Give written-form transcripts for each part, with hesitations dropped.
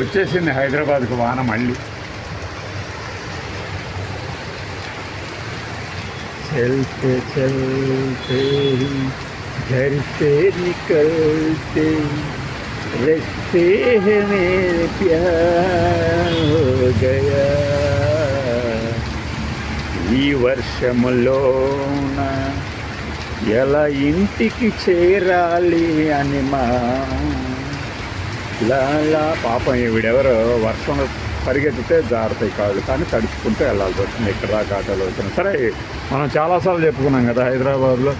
వచ్చేసింది హైదరాబాద్కు వాన మళ్ళీ. చల్తే చల్తే घर से निकलते रस्ते में प्यार हो गया. ఈ వర్షములోన ఎలా ఇంటికి చేరాలి అని మా లాలా. పాపం ఈవిడెవరో వర్షంలో పరిగెత్తితే జారుతాయి కాళ్ళు, కానీ తడుచుకుంటూ వెళ్ళాల్సి వస్తుంది. ఇక్కడ దాకా ఆటోలు వచ్చినాయి. సరే, మనం చాలాసార్లు చెప్పుకున్నాం కదా, హైదరాబాద్లో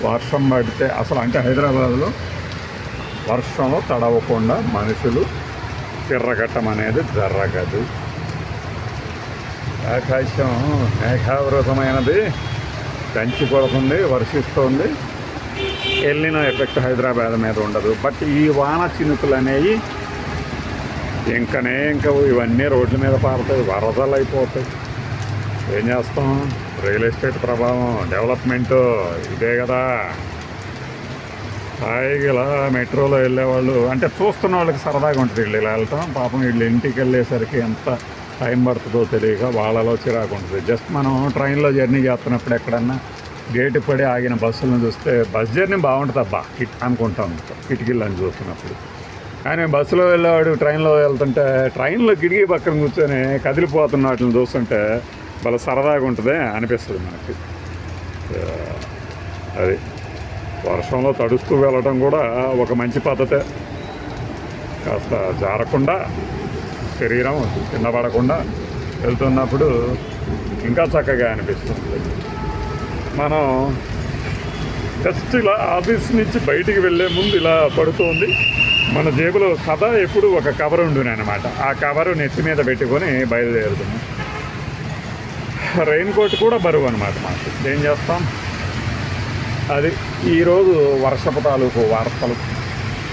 వర్షం పడితే అసలు, అంటే హైదరాబాద్లో వర్షంలో తడవకుండా మనుషులు తిర్రగట్టం అనేది జరగదు. ఆకాశం మేఘావృతమైనది, దంచి కొడుతుంది, వర్షిస్తుంది. వెళ్ళిన ఎఫెక్ట్ హైదరాబాద్ మీద ఉండదు. బట్ ఈ వాన చినుకులు అనేవి ఇంకా ఇవన్నీ రోడ్ల మీద పారుతాయి, వరదలు అయిపోతాయి. ఏం చేస్తాం, రియల్ ఎస్టేట్ ప్రభావం, డెవలప్మెంట్ ఇదే కదా. హాయిగా ఇలా మెట్రోలో వెళ్ళేవాళ్ళు, అంటే చూస్తున్న వాళ్ళకి సరదాగా ఉంటుంది వీళ్ళు ఇలా వెళ్తాం. పాపం వీళ్ళు ఇంటికి వెళ్ళేసరికి ఎంత టైం పడుతుందో తెలియక వాళ్ళలో చిరాకు ఉంటుంది. జస్ట్ మనం ట్రైన్లో జర్నీ చేస్తున్నప్పుడు ఎక్కడన్నా గేటు పడి ఆగిన బస్సులను చూస్తే బస్ జర్నీ బాగుంటుంది అబ్బా అనుకుంటాం కిటికీలను చూస్తున్నప్పుడు. కానీ బస్సులో వెళ్ళేవాడు ట్రైన్లో వెళ్తుంటే ట్రైన్లో కిటికీ పక్కన కూర్చొని కదిలిపోతున్న వాటిని చూస్తుంటే వాళ్ళ సరదాగా ఉంటుంది అనిపిస్తుంది మనకి. అది వర్షంలో తడుస్తూ వెళ్ళడం కూడా ఒక మంచి పద్ధతే. కాస్త జారకుండా, శరీరం కింద పడకుండా వెళ్తున్నప్పుడు ఇంకా చక్కగా అనిపిస్తుంది. మనం జస్ట్ ఇలా ఆఫీస్ నుంచి బయటికి వెళ్ళే ముందు ఇలా పడుతుంది. మన జేబులో సదా ఎప్పుడు ఒక కవర్ ఉండును అనమాట. ఆ కవరు నెత్తి మీద పెట్టుకొని బయలుదేరుతున్నాం. రెయిన్ కోట్ కూడా బరువు అనమాట మాకు. ఏం చేస్తాం, అది ఈరోజు వర్షపు తాలూకు వార్తలు.